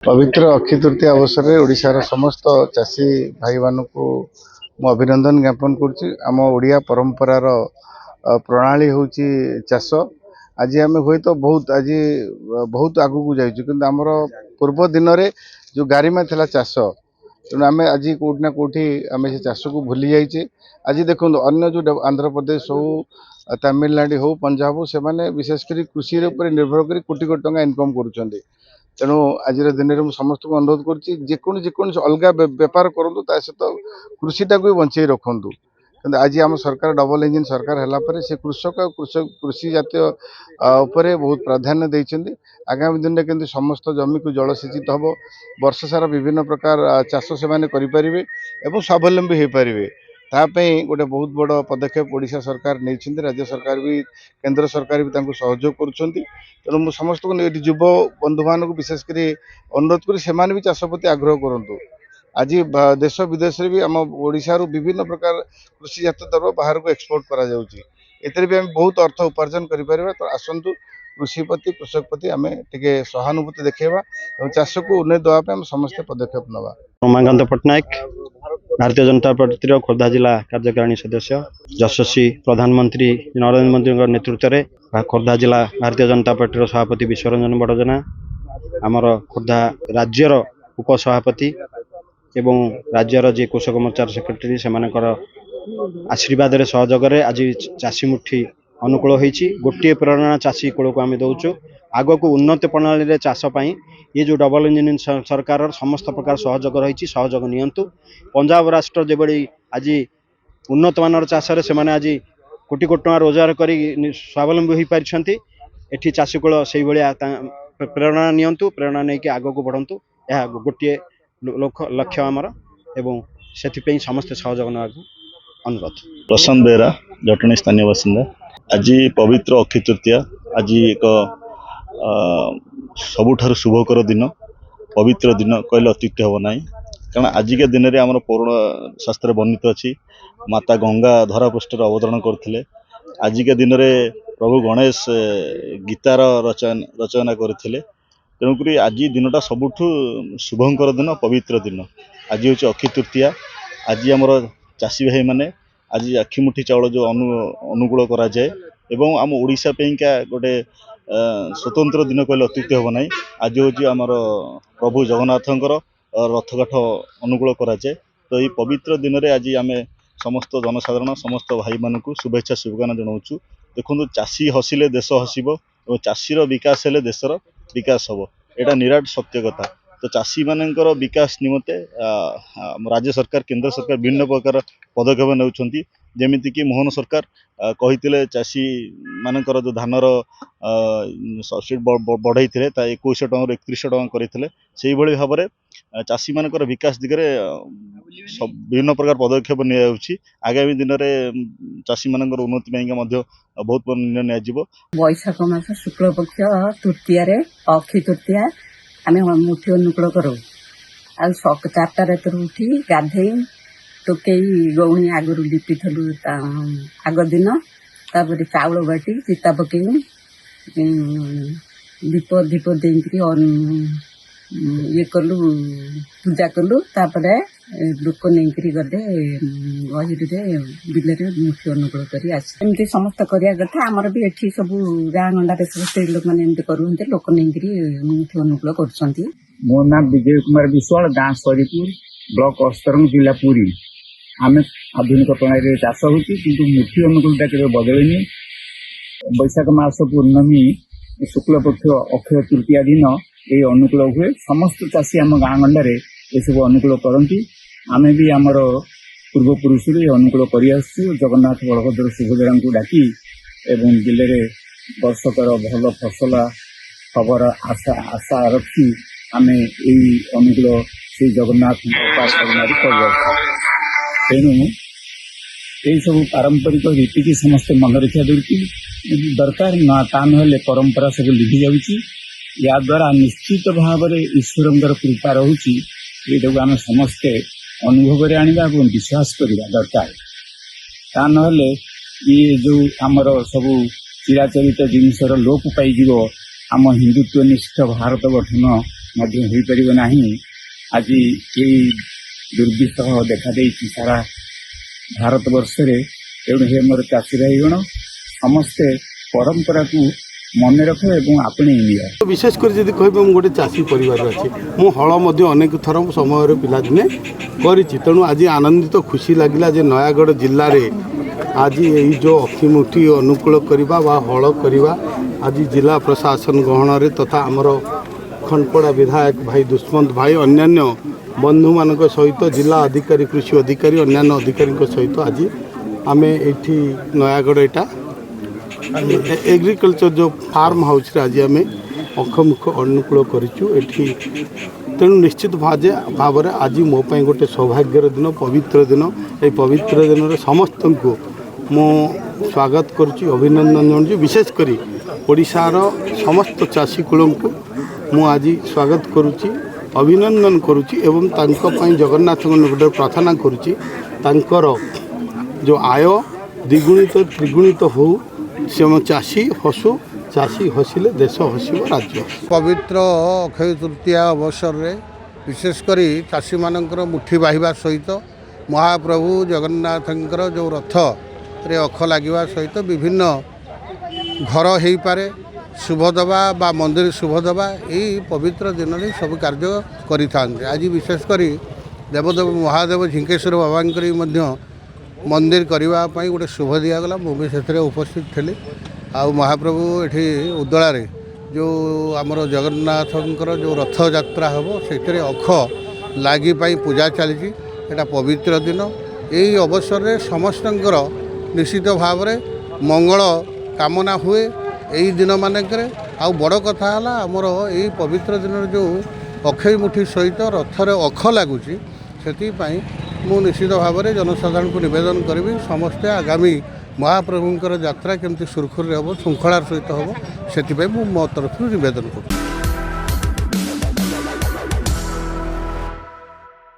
पवित्र अक्षय तृतीया अवसर में ओडिशार समस्त चाषी भाई मानू मु अभिनंदन ज्ञापन करम ओडिया परंपरार प्रणाली हूँ चाष। आज आम हुए तो बहुत आज बहुत आगू को जाइए आमर पूर्व दिन में जो गारिमा थिला चाष तेणु आम आज कौटिना कौटी आम से चाष को भूली जाइए। आज देखो अन्य जो आंध्र प्रदेश हो तमिलनाडु हो पंजाब हो से विशेषकर कृषि निर्भर कर कोटी कोटी टंका इनकम करुँच। तेणु आज दिन में समस्त को अनुरोध करुँ अलग बेपार करूँ ता सहित कृषिटा को बंचे रखु। कि आज आम सरकार डबल इंजिन सरकार है से कृषक कृषि जातीय उपरे बहुत प्राधान्य देते। आगामी दिन में केंद्र समस्त जमी को जलसेचित हम वर्ष सारा विभिन्न प्रकार चाष से करें और स्वावलम्बी हो पारे। तापाई गोटे बहुत बड़ पदक्षेप ओडिशा सरकार नहीं, राज्य सरकार भी केंद्र सरकार भी सहयोग करुँच। तेणु मुझे समस्त को युव बंधु मान विशेषकर अनुरोध कर भी चाष प्रति आग्रह करूँ। आज देश विदेश भी आम ओडिशा विभिन्न प्रकार कृषिजात द्रव्य बाहर को एक्सपोर्ट करा जाउची। एतरे भी आम बहुत अर्थ उपार्जन करि परिबा। तो आसंतु कृषि प्रति कृषक प्रति आम टिके सहानुभूति देखेबा और चाष को उन्नति देवा आम समस्त पदक्षेप नवा। रमाकांत पट्टनायक भारतीय जनता पार्टी खोर्धा जिला कार्यकारिणी सदस्य यशस्वी प्रधानमंत्री नरेंद्र मोदी नेतृत्व में खोर्धा जिला भारतीय जनता पार्टी सभापति विश्वरंजन बड़जना आमर खोर्धा राज्यर उपसभापति एवं राज्यर जी कृषक मोर्चार सेक्रेटरी से आशीर्वाद सहयोग आज चाषी मुठी अनुकूल होती गोटे प्रेरणा चाषी कूल को आम दौचु आग को उन्नत प्रणाली चाषपाई। ये जो डबल इंजिन सरकार समस्त प्रकार सहयोग रही सहयोग नियंतु। पंजाब राष्ट्र जो आज उन्नत मानर चाष से आज कोटी कोटी टका रोजगार कर स्वावलम्बी हो पार्टी। एठी चाषी कूल से प्रेरणा नियंतु, प्रेरणा नहीं कि आग को बढ़ंतु। यह गोटे लक्ष्य आमर एवं से समस्त सहयोग ना अनुरोध। प्रशांत बेहरा जटणी स्थानीय बासिंदा। आज पवित्र अक्षय तृतीया आज एक सबुठार शुभकर दिन पवित्र दिन कहले अत्युक्ति हम ना। कारण आजिका दिन में आम पौराण शास्त्र वर्णित अच्छी माता गंगा धरापृष्ठ अवतरण करते। आजिका दिन में प्रभु गणेश गीतार रचना करते। तेणुक आज दिनटा सबुठु शुभंकर दिन पवित्र दिन। आज हूँ अक्षय तृतीया। आज आमर चाषी भाई माने आज आखिमुठी चाउल जो अनुकूल कराए एवं आम ओडिशा का गोटे स्वतंत्र दिन कहले अत्युक्ति हम ना। आज हूँ आमर प्रभु जगन्नाथंकर रथकाठ अनुकूल कराए। तो ये पवित्र दिन में आज आम समस्त जनसाधारण समस्त भाई मानक शुभेच्छा शुभकामना जनाऊँ। देखो चाषी हसिले देश हसब और चाषीर विकास हेले देशर विकास हम एटा निराट सत्य कथा। तो चाषी मानकर विकास निमंते राज्य सरकार केंद्र सरकार विभिन्न प्रकार पदक्षेप नेउछंती। जेमिति कि मोहन सरकार कही चाषी मानकर जो धानर सब्सिडी बढ़ाई 2100 टका 3100 टका करते से भाव में चाषी मानकर विकास दिगरे विभिन्न प्रकार पदक्षेप नि आगामी दिन में चाषी मानकर उन्नति बहुत निर्णय निया। वैशाख मास शुक्ल पक्ष तृतीय अक्षय तृतीया आम मुठी अनुकूल करूँ। आ 4टा रात उठी गाधे टोकई गौणी आगु लिपिलु आग दिन तापर चाउल बाटी चिता पकई दीप दीप देकर ये कलु पूजा कलु। तापर लोक नहीं गले गहिरी बिल मुठी अनुकूल करमती समस्त करवा कथा। आमर भी एठी सब गाँ गंडार सब स्त्री लोक मैंने करते लोक नहीं मुठी अनुकूल कर। मो नाम विजय कुमार विश्वाल, गाँ सरीपुर, ब्लॉक अस्तरंग, जिला पुरी। आम आधुनिक प्रणाली चाष होती किंतु मुठी अनुकूलता के बदलनी। बैशाख मास पूर्णमी शुक्ल पक्ष अक्षय तृतीया दिन ये अनुकूल हुए। समस्त चाषी आम गाँ गंडारे ये सब अनुकूल करती। आम भी आमर पूर्वपुरुष अनुकूल कर जगन्नाथ बलभद्र सुभद्रा को डाकी एवं जिले में वर्षकर भल फसल खबर आशा रखी आम यही अनुकूल से जगन्नाथ उपासना कर। तेणु यही सब पारंपरिक रीति की समस्त मन रखा दरकार ता ना परंपरा सब लिभि जाऊँगी। या द्वारा निश्चित भाव में ईश्वर कृपा रोचे ये आम समस्ते अनुभव आने विश्वास करवा दरकार। ता ना ये जो आमर सब चिराचरित जिनसर लोप पाई आम हिंदुत्व निष्ठ भारत गठन ମଧ୍ୟ ହୋଇପାରିବ ନାହିଁ। ଆଜି ଏହି ଦୁର୍ବିସହ ଦେଖାଦେଇଛି ସାରା ଭାରତବର୍ଷରେ। ତେଣୁ ହେ ମୋର ଚାଷୀ ଭାଇଗଣ, ସମସ୍ତେ ପରମ୍ପରାକୁ ମନେ ରଖ ଏବଂ ଆପଣେଇ ନିଅ। ବିଶେଷ କରି ଯଦି କହିବେ ମୁଁ ଗୋଟେ ଚାଷୀ ପରିବାର ଅଛି, ମୁଁ ହଳ ମଧ୍ୟ ଅନେକ ଥର ସମୟରେ ପିଲାଦିନେ କରିଛି। ତେଣୁ ଆଜି ଆନନ୍ଦିତ ଖୁସି ଲାଗିଲା ଯେ ନୟାଗଡ଼ ଜିଲ୍ଲାରେ ଆଜି ଏଇ ଯେଉଁ ଅକ୍ଷିମୁଠି ଅନୁକୂଳ କରିବା ବା ହଳ କରିବା ଆଜି ଜିଲ୍ଲା ପ୍ରଶାସନ ଗହଣରେ ତଥା ଆମର ଖଣ୍ଡପଡ଼ା ବିଧାୟକ ଭାଇ ଦୁଷ୍ମନ୍ତ ଭାଇ ଅନ୍ୟାନ୍ୟ ବନ୍ଧୁମାନଙ୍କ ସହିତ ଜିଲ୍ଲା ଅଧିକାରୀ କୃଷି ଅଧିକାରୀ ଅନ୍ୟାନ୍ୟ ଅଧିକାରୀଙ୍କ ସହିତ ଆଜି ଆମେ ଏଇଠି ନୟାଗଡ଼ ଏଇଟା एग्रीकल्चर जो फार्म हाउस रे आज आम अखमुख अनुकूल करूँ एठी। तेणु निश्चित भाव में आज मो गोटे सौभाग्यर दिन पवित्र दिन ये पवित्र दिन में समस्त को मु स्वागत करुच्ची अभिनंदन जनाऊँ। विशेषकर ओडिशार समस्त चाषी कूल को मु आज स्वागत करुच्ची अभिनंदन करुच्ची एवं जगन्नाथ गोटे प्रार्थना करुच्ची तांकर जो आय द्विगुणित त्रिगुणित हो से चाषी हसु चाषी हसिले देश हसिब राज्य। पवित्र अक्षय तृतीया अवसर रे विशेषकर चाषी मानकर मुठी बाहिबा सहित महाप्रभु जगन्नाथंकर जो रथ रे अख लगे सहित विभिन्न घर हो पारे शुभ दबा बा मंदिर शुभ दबा यही पवित्र दिन में सब कार्य करि थांते। आज विशेषकर देवदेव महादेव झिंकेश्वर बाबा मंदिर करने गोटे शुभ दिगला मुझे से उपस्थित थी। आ महाप्रभु ये उदला जो आमर जगन्नाथंकर जो रथ यात्रा हम से अख लगी पूजा चली एटा पवित्र दिन। यही अवसर में समस्त निश्चित भाव में मंगल कामना हुए यही दिन मानक बड़ कथा आमर यही पवित्र दिन जो अक्षय मुठी सहित रथर अख लगुच से मु निश्चित भाव में जनसाधारण को निवेदन करी समस्ते आगामी महाप्रभुंकर यात्रा केमती सुरखुर हम श्रृंखलार सहित हम से मो तरफ निवेदन करूँ।